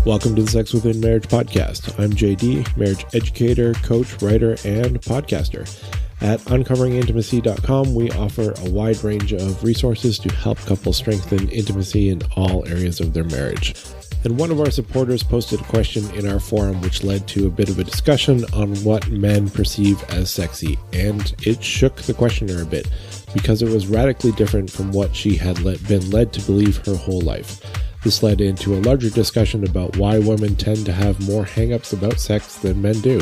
Welcome to the Sex Within Marriage podcast. I'm JD, marriage educator, coach, writer, and podcaster. At uncoveringintimacy.com, we offer a wide range of resources to help couples strengthen intimacy in all areas of their marriage. And one of our supporters posted a question in our forum which led to a bit of a discussion on what men perceive as sexy, and it shook the questioner a bit because it was radically different from what she had been led to believe her whole life. This led into a larger discussion about why women tend to have more hangups about sex than men do.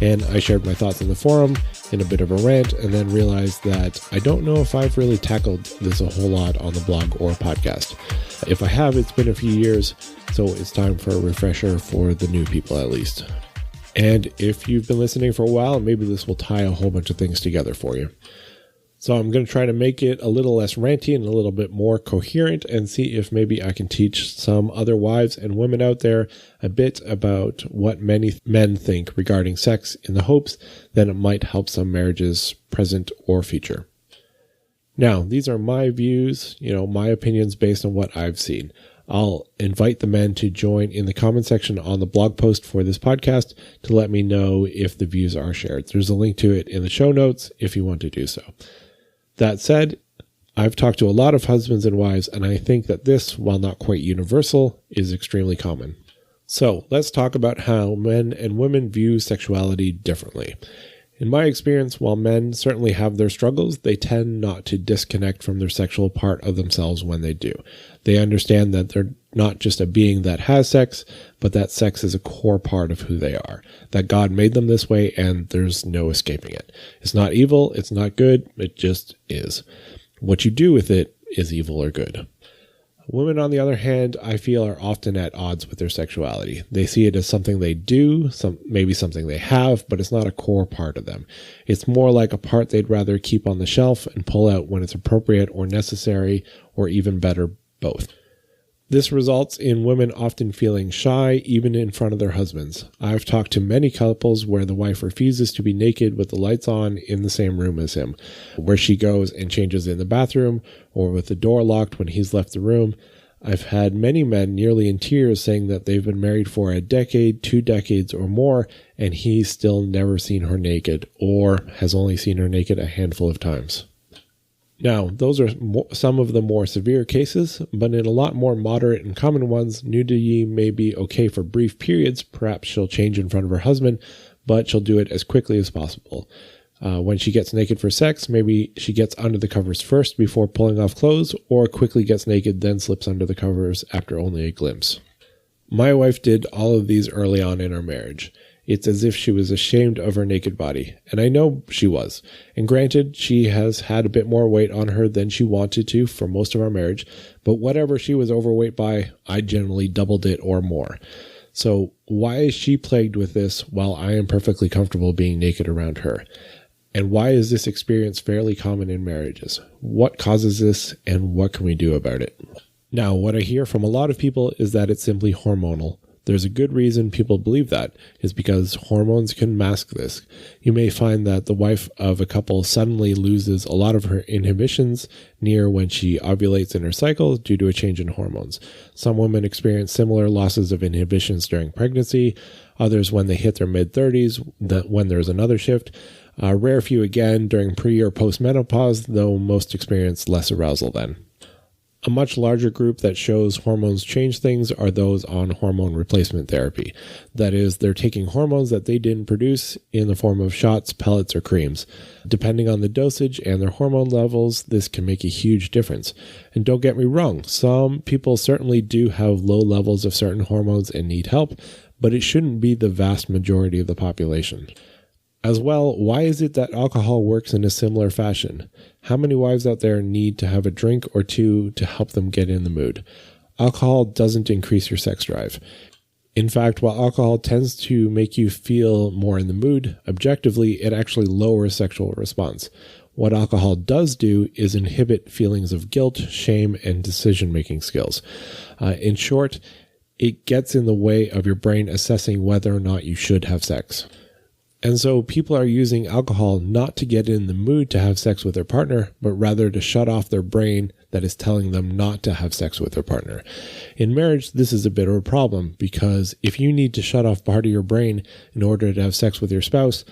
And I shared my thoughts in the forum in a bit of a rant, and then realized that I don't know if I've really tackled this a whole lot on the blog or podcast. If I have, it's been a few years, so it's time for a refresher for the new people at least. And if you've been listening for a while, maybe this will tie a whole bunch of things together for you. So I'm going to try to make it a little less ranty and a little bit more coherent and see if maybe I can teach some other wives and women out there a bit about what many men think regarding sex, in the hopes that it might help some marriages, present or future. Now, these are my views, my opinions based on what I've seen. I'll invite the men to join in the comment section on the blog post for this podcast to let me know if the views are shared. There's a link to it in the show notes if you want to do so. That said, I've talked to a lot of husbands and wives, and I think that this, while not quite universal, is extremely common. So let's talk about how men and women view sexuality differently. In my experience, while men certainly have their struggles, they tend not to disconnect from their sexual part of themselves when they do. They understand that they're not just a being that has sex, but that sex is a core part of who they are, that God made them this way and there's no escaping it. It's not evil, it's not good, it just is. What you do with it is evil or good. Women, on the other hand, I feel are often at odds with their sexuality. They see it as something they do, maybe something they have, but it's not a core part of them. It's more like a part they'd rather keep on the shelf and pull out when it's appropriate or necessary, or even better, both. This results in women often feeling shy, even in front of their husbands. I've talked to many couples where the wife refuses to be naked with the lights on in the same room as him, where she goes and changes in the bathroom or with the door locked when he's left the room. I've had many men nearly in tears saying that they've been married for a decade, 2 decades or more, and he's still never seen her naked, or has only seen her naked a handful of times. Now, those are some of the more severe cases, but in a lot more moderate and common ones, nudity may be okay for brief periods. Perhaps she'll change in front of her husband, but she'll do it as quickly as possible. When she gets naked for sex, maybe she gets under the covers first before pulling off clothes, or quickly gets naked, then slips under the covers after only a glimpse. My wife did all of these early on in our marriage. It's as if she was ashamed of her naked body, and I know she was. And granted, she has had a bit more weight on her than she wanted to for most of our marriage, but whatever she was overweight by, I generally doubled it or more. So why is she plagued with this while I am perfectly comfortable being naked around her? And why is this experience fairly common in marriages? What causes this, and what can we do about it? Now, what I hear from a lot of people is that it's simply hormonal. There's a good reason people believe that, is because hormones can mask this. You may find that the wife of a couple suddenly loses a lot of her inhibitions near when she ovulates in her cycle due to a change in hormones. Some women experience similar losses of inhibitions during pregnancy, others when they hit their mid-30s, when there's another shift. A rare few again during pre- or post-menopause, though most experience less arousal then. A much larger group that shows hormones change things are those on hormone replacement therapy. That is, they're taking hormones that they didn't produce in the form of shots, pellets, or creams. Depending on the dosage and their hormone levels, this can make a huge difference. And don't get me wrong, some people certainly do have low levels of certain hormones and need help, but it shouldn't be the vast majority of the population. As well, why is it that alcohol works in a similar fashion? How many wives out there need to have a drink or two to help them get in the mood? Alcohol doesn't increase your sex drive. In fact, while alcohol tends to make you feel more in the mood, objectively, it actually lowers sexual response. What alcohol does do is inhibit feelings of guilt, shame, and decision-making skills. In short, it gets in the way of your brain assessing whether or not you should have sex. And so people are using alcohol not to get in the mood to have sex with their partner, but rather to shut off their brain that is telling them not to have sex with their partner. In marriage, this is a bit of a problem because if you need to shut off part of your brain in order to have sex with your spouse,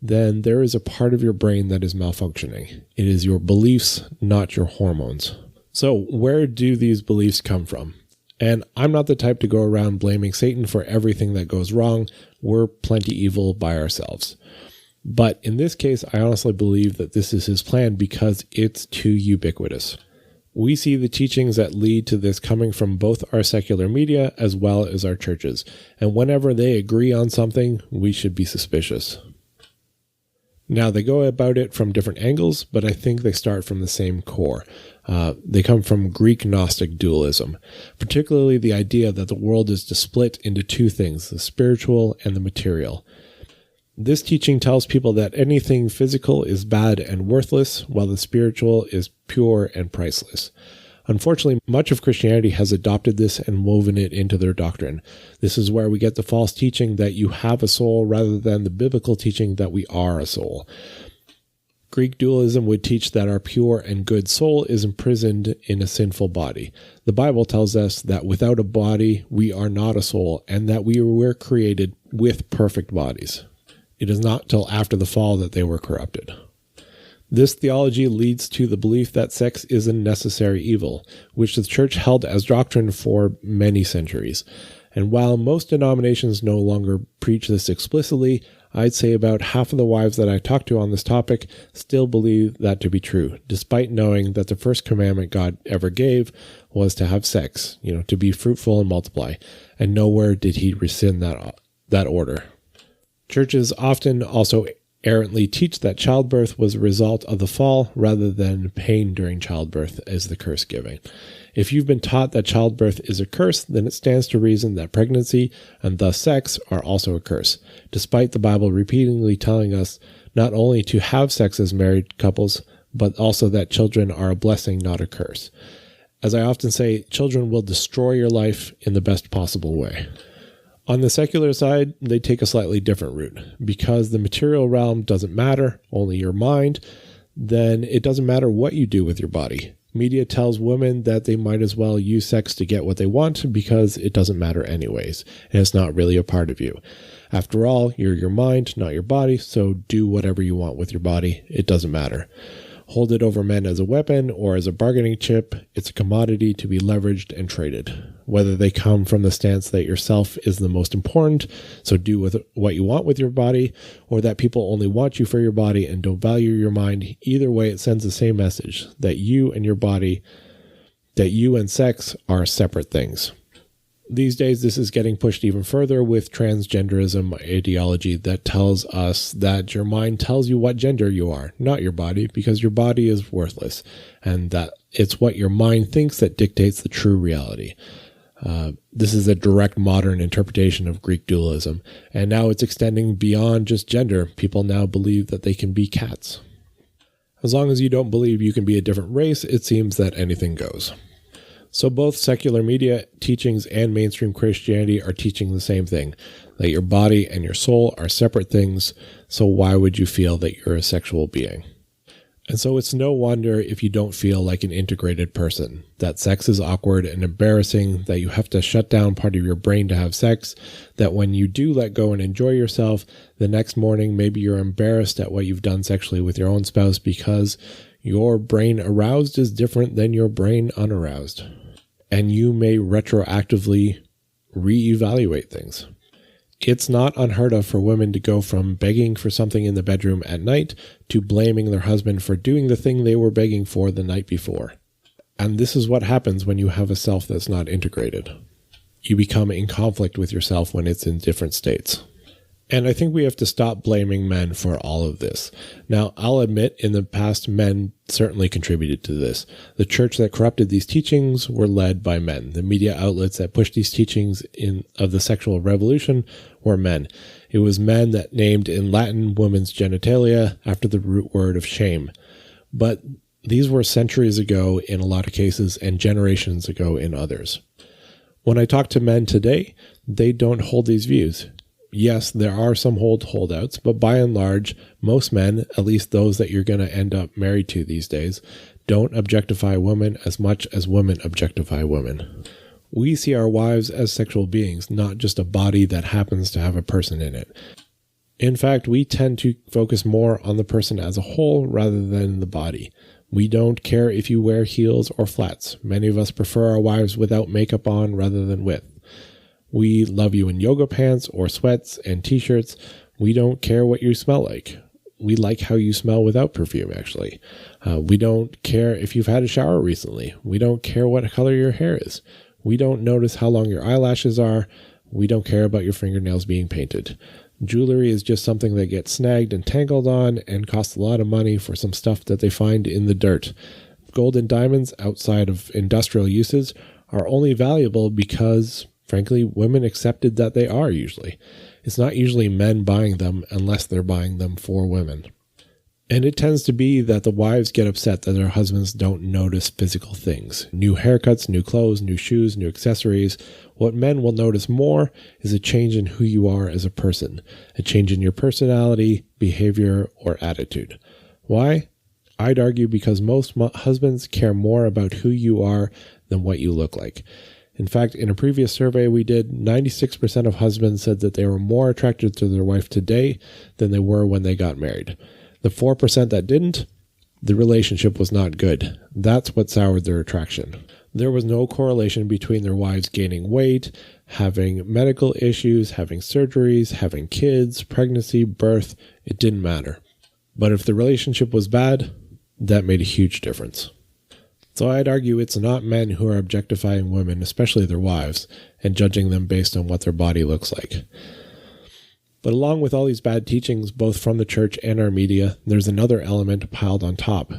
then there is a part of your brain that is malfunctioning. It is your beliefs, not your hormones. So where do these beliefs come from? And I'm not the type to go around blaming Satan for everything that goes wrong. We're plenty evil by ourselves. But in this case, I honestly believe that this is his plan because it's too ubiquitous. We see the teachings that lead to this coming from both our secular media as well as our churches. And whenever they agree on something, we should be suspicious. Now, they go about it from different angles, but I think they start from the same core. They come from Greek Gnostic dualism, particularly the idea that the world is to split into two things, the spiritual and the material. This teaching tells people that anything physical is bad and worthless, while the spiritual is pure and priceless. Unfortunately, much of Christianity has adopted this and woven it into their doctrine. This is where we get the false teaching that you have a soul rather than the biblical teaching that we are a soul. Greek dualism would teach that our pure and good soul is imprisoned in a sinful body. The Bible tells us that without a body, we are not a soul, and that we were created with perfect bodies. It is not till after the fall that they were corrupted. This theology leads to the belief that sex is a necessary evil, which the church held as doctrine for many centuries. And while most denominations no longer preach this explicitly, I'd say about half of the wives that I talk to on this topic still believe that to be true, despite knowing that the first commandment God ever gave was to have sex, to be fruitful and multiply, and nowhere did he rescind that order. Churches often also errantly teach that childbirth was a result of the fall rather than pain during childbirth as the curse giving. If you've been taught that childbirth is a curse, then it stands to reason that pregnancy and thus sex are also a curse, despite the Bible repeatedly telling us not only to have sex as married couples, but also that children are a blessing, not a curse. As I often say, children will destroy your life in the best possible way. On the secular side, they take a slightly different route. Because the material realm doesn't matter, only your mind, then it doesn't matter what you do with your body. Media tells women that they might as well use sex to get what they want because it doesn't matter anyways, and it's not really a part of you. After all, you're your mind, not your body, so do whatever you want with your body. It doesn't matter. Hold it over men as a weapon or as a bargaining chip. It's a commodity to be leveraged and traded. Whether they come from the stance that yourself is the most important, so do with what you want with your body, or that people only want you for your body and don't value your mind, either way it sends the same message, that you and your body, that you and sex are separate things. These days, this is getting pushed even further with transgenderism ideology that tells us that your mind tells you what gender you are, not your body, because your body is worthless, and that it's what your mind thinks that dictates the true reality. This is a direct modern interpretation of Greek dualism, and now it's extending beyond just gender. People now believe that they can be cats. As long as you don't believe you can be a different race, it seems that anything goes. So both secular media teachings and mainstream Christianity are teaching the same thing, that your body and your soul are separate things, so why would you feel that you're a sexual being? And so it's no wonder if you don't feel like an integrated person, that sex is awkward and embarrassing, that you have to shut down part of your brain to have sex, that when you do let go and enjoy yourself, the next morning maybe you're embarrassed at what you've done sexually with your own spouse because your brain aroused is different than your brain unaroused. And you may retroactively reevaluate things. It's not unheard of for women to go from begging for something in the bedroom at night to blaming their husband for doing the thing they were begging for the night before. And this is what happens when you have a self that's not integrated. You become in conflict with yourself when it's in different states. And I think we have to stop blaming men for all of this. Now, I'll admit, in the past, men certainly contributed to this. The church that corrupted these teachings were led by men. The media outlets that pushed these teachings of the sexual revolution were men. It was men that named in Latin women's genitalia after the root word of shame. But these were centuries ago in a lot of cases and generations ago in others. When I talk to men today, they don't hold these views. Yes, there are some holdouts, but by and large, most men, at least those that you're going to end up married to these days, don't objectify women as much as women objectify women. We see our wives as sexual beings, not just a body that happens to have a person in it. In fact, we tend to focus more on the person as a whole rather than the body. We don't care if you wear heels or flats. Many of us prefer our wives without makeup on rather than with. We love you in yoga pants or sweats and t-shirts. We don't care what you smell like. We like how you smell without perfume, actually. We don't care if you've had a shower recently. We don't care what color your hair is. We don't notice how long your eyelashes are. We don't care about your fingernails being painted. Jewelry is just something that gets snagged and tangled on and costs a lot of money for some stuff that they find in the dirt. Gold and diamonds, outside of industrial uses, are only valuable because, frankly, women accepted that they are usually. It's not usually men buying them unless they're buying them for women. And it tends to be that the wives get upset that their husbands don't notice physical things. New haircuts, new clothes, new shoes, new accessories. What men will notice more is a change in who you are as a person, a change in your personality, behavior, or attitude. Why? I'd argue because most husbands care more about who you are than what you look like. In fact, in a previous survey we did, 96% of husbands said that they were more attracted to their wife today than they were when they got married. The 4% that didn't, the relationship was not good. That's what soured their attraction. There was no correlation between their wives gaining weight, having medical issues, having surgeries, having kids, pregnancy, birth. It didn't matter. But if the relationship was bad, that made a huge difference. So I'd argue it's not men who are objectifying women, especially their wives, and judging them based on what their body looks like. But along with all these bad teachings, both from the church and our media, there's another element piled on top.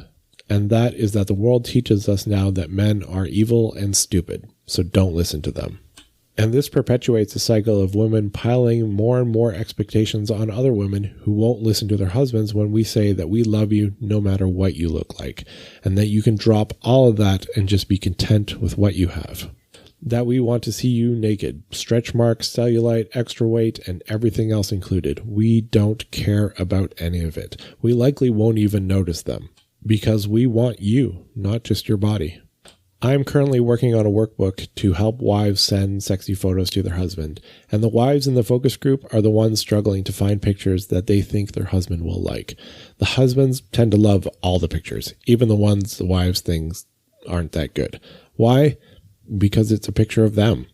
And that is that the world teaches us now that men are evil and stupid, so don't listen to them. And this perpetuates a cycle of women piling more and more expectations on other women who won't listen to their husbands when we say that we love you no matter what you look like, and that you can drop all of that and just be content with what you have. That we want to see you naked, stretch marks, cellulite, extra weight, and everything else included. We don't care about any of it. We likely won't even notice them, because we want you, not just your body. I'm currently working on a workbook to help wives send sexy photos to their husband, and the wives in the focus group are the ones struggling to find pictures that they think their husband will like. The husbands tend to love all the pictures, even the ones the wives think aren't that good. Why? Because it's a picture of them.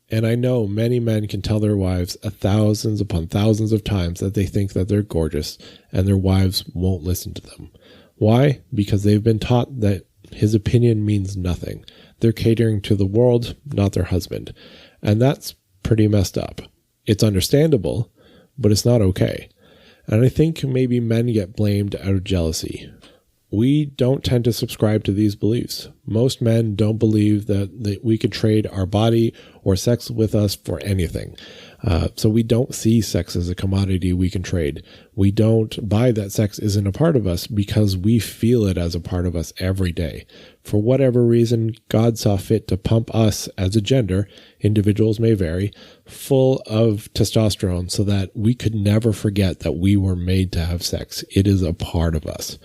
And I know many men can tell their wives thousands upon thousands of times that they think that they're gorgeous, and their wives won't listen to them. Why? Because they've been taught that his opinion means nothing. They're catering to the world, not their husband. And that's pretty messed up. It's understandable, but it's not okay. And I think maybe men get blamed out of jealousy. We don't tend to subscribe to these beliefs. Most men don't believe that we could trade our body or sex with us for anything. So we don't see sex as a commodity we can trade. We don't buy that sex isn't a part of us because we feel it as a part of us every day. For whatever reason, God saw fit to pump us as a gender, individuals may vary, full of testosterone so that we could never forget that we were made to have sex. It is a part of us.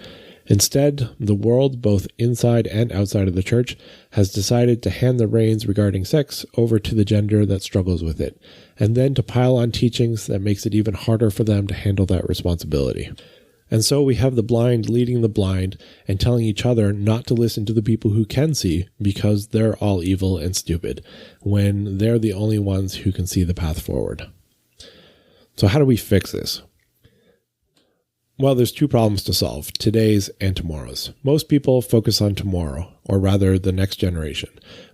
Instead, the world, both inside and outside of the church, has decided to hand the reins regarding sex over to the gender that struggles with it, and then to pile on teachings that makes it even harder for them to handle that responsibility. And so we have the blind leading the blind and telling each other not to listen to the people who can see because they're all evil and stupid, when they're the only ones who can see the path forward. So how do we fix this? Well, there's two problems to solve, today's and tomorrow's. Most people focus on tomorrow, or rather the next generation.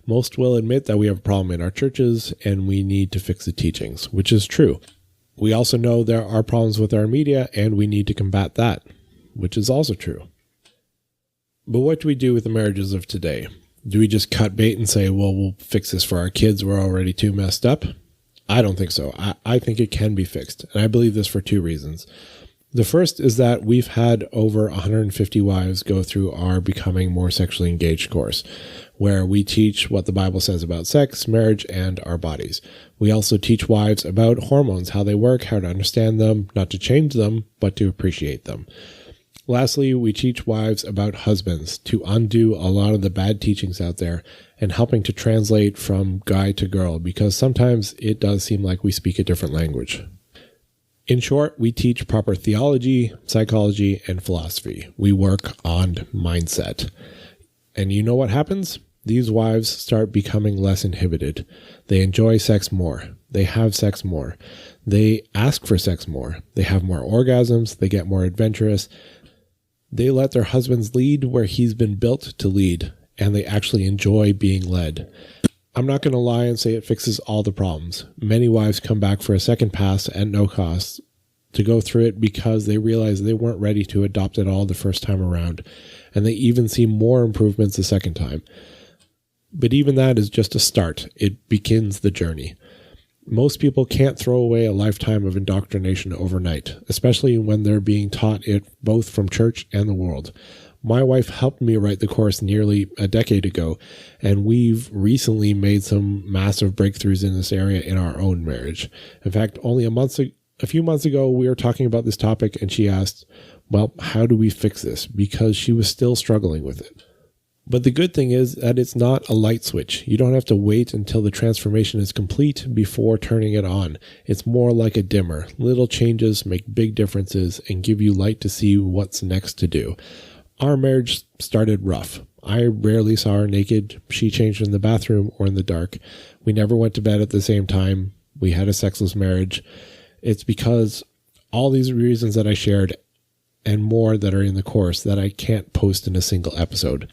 Most will admit that we have a problem in our churches and we need to fix the teachings, which is true. We also know there are problems with our media and we need to combat that, which is also true. But what do we do with the marriages of today? Do we just cut bait and say, well, we'll fix this for our kids, we're already too messed up? I don't think so. I think it can be fixed, and I believe this for two reasons. The first is that we've had over 150 wives go through our Becoming More Sexually Engaged course. where we teach what the Bible says about sex, marriage, and our bodies. We also teach wives about hormones, how they work, how to understand them, not to change them, but to appreciate them. Lastly, we teach wives about husbands to undo a lot of the bad teachings out there and helping to translate from guy to girl, because sometimes it does seem like we speak a different language. In short, we teach proper theology, psychology, and philosophy. We work on mindset. And you know what happens? These wives start becoming less inhibited. They enjoy sex more. They have sex more. They ask for sex more. They have more orgasms. They get more adventurous. They let their husbands lead where he's been built to lead, and they actually enjoy being led. I'm not going to lie and say it fixes all the problems. Many wives come back for a second pass at no cost to go through it because they realize they weren't ready to adopt it all the first time around, and they even see more improvements the second time. But even that is just a start. It begins the journey. Most people can't throw away a lifetime of indoctrination overnight, especially when they're being taught it both from church and the world. My wife helped me write the course nearly a decade ago, and we've recently made some massive breakthroughs in this area in our own marriage. In fact, only a few months ago, we were talking about this topic, and she asked, well, how do we fix this? Because she was still struggling with it. But the good thing is that it's not a light switch. You don't have to wait until the transformation is complete before turning it on. It's more like a dimmer. Little changes make big differences and give you light to see what's next to do. Our marriage started rough. I rarely saw her naked. She changed in the bathroom or in the dark. We never went to bed at the same time. We had a sexless marriage. It's because all these reasons that I shared and more that are in the course that I can't post in a single episode.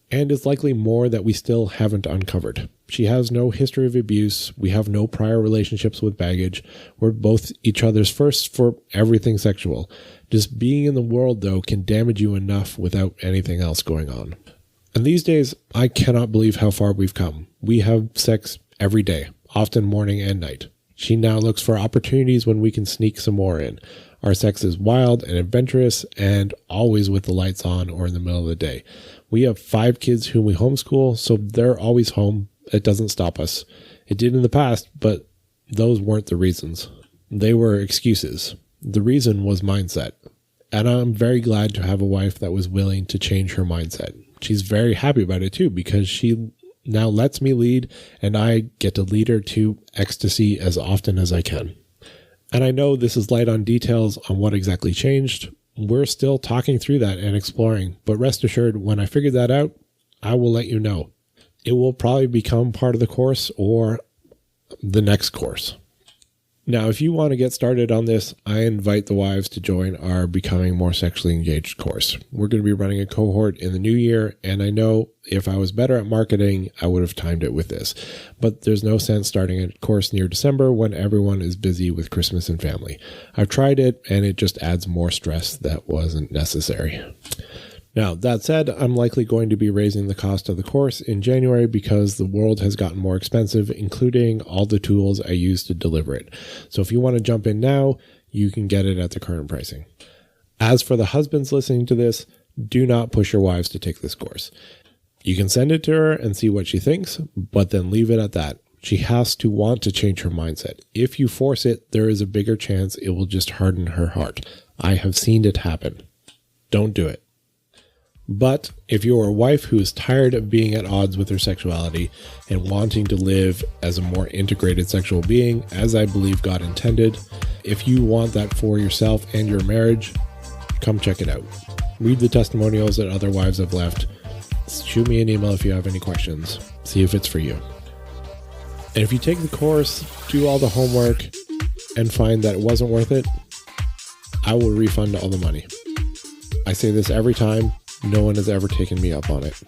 And it's likely more that we still haven't uncovered. She has no history of abuse. We have no prior relationships with baggage. We're both each other's first for everything sexual. Just being in the world, though, can damage you enough without anything else going on. And these days, I cannot believe how far we've come. We have sex every day, often morning and night. She now looks for opportunities when we can sneak some more in. Our sex is wild and adventurous and always with the lights on or in the middle of the day. We have 5 kids whom we homeschool, so they're always home. It doesn't stop us. It did in the past, but those weren't the reasons. They were excuses. The reason was mindset. And I'm very glad to have a wife that was willing to change her mindset. She's very happy about it too, because she now lets me lead and I get to lead her to ecstasy as often as I can. And I know this is light on details on what exactly changed. We're still talking through that and exploring, but rest assured, when I figure that out, I will let you know. It will probably become part of the course or the next course. Now, if you want to get started on this, I invite the wives to join our Becoming More Sexually Engaged course. We're going to be running a cohort in the new year, and I know if I was better at marketing, I would have timed it with this. But there's no sense starting a course near December when everyone is busy with Christmas and family. I've tried it, and it just adds more stress that wasn't necessary. Now, that said, I'm likely going to be raising the cost of the course in January because the world has gotten more expensive, including all the tools I use to deliver it. So if you want to jump in now, you can get it at the current pricing. As for the husbands listening to this, do not push your wives to take this course. You can send it to her and see what she thinks, but then leave it at that. She has to want to change her mindset. If you force it, there is a bigger chance it will just harden her heart. I have seen it happen. Don't do it. But if you're a wife who is tired of being at odds with her sexuality and wanting to live as a more integrated sexual being, as I believe God intended, if you want that for yourself and your marriage, come check it out. Read the testimonials that other wives have left. Shoot me an email if you have any questions. See if it's for you. And if you take the course, do all the homework, and find that it wasn't worth it, I will refund all the money. I say this every time. No one has ever taken me up on it.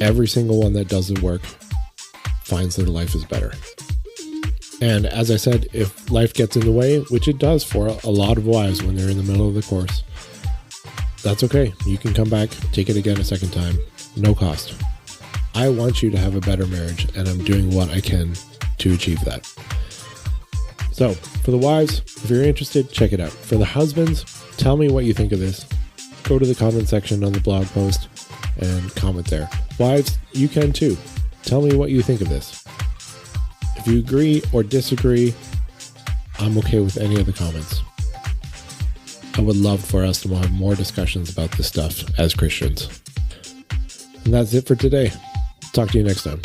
Every single one that does the work finds their life is better. And as I said, if life gets in the way, which it does for a lot of wives when they're in the middle of the course, that's okay. You can come back, take it again a second time, no cost. I want you to have a better marriage, and I'm doing what I can to achieve that. So, for the wives, if you're interested, check it out. For the husbands, tell me what you think of this. Go to the comment section on the blog post and comment there. Wives, you can too. Tell me what you think of this. If you agree or disagree, I'm okay with any of the comments. I would love for us to have more discussions about this stuff as Christians. And that's it for today. Talk to you next time.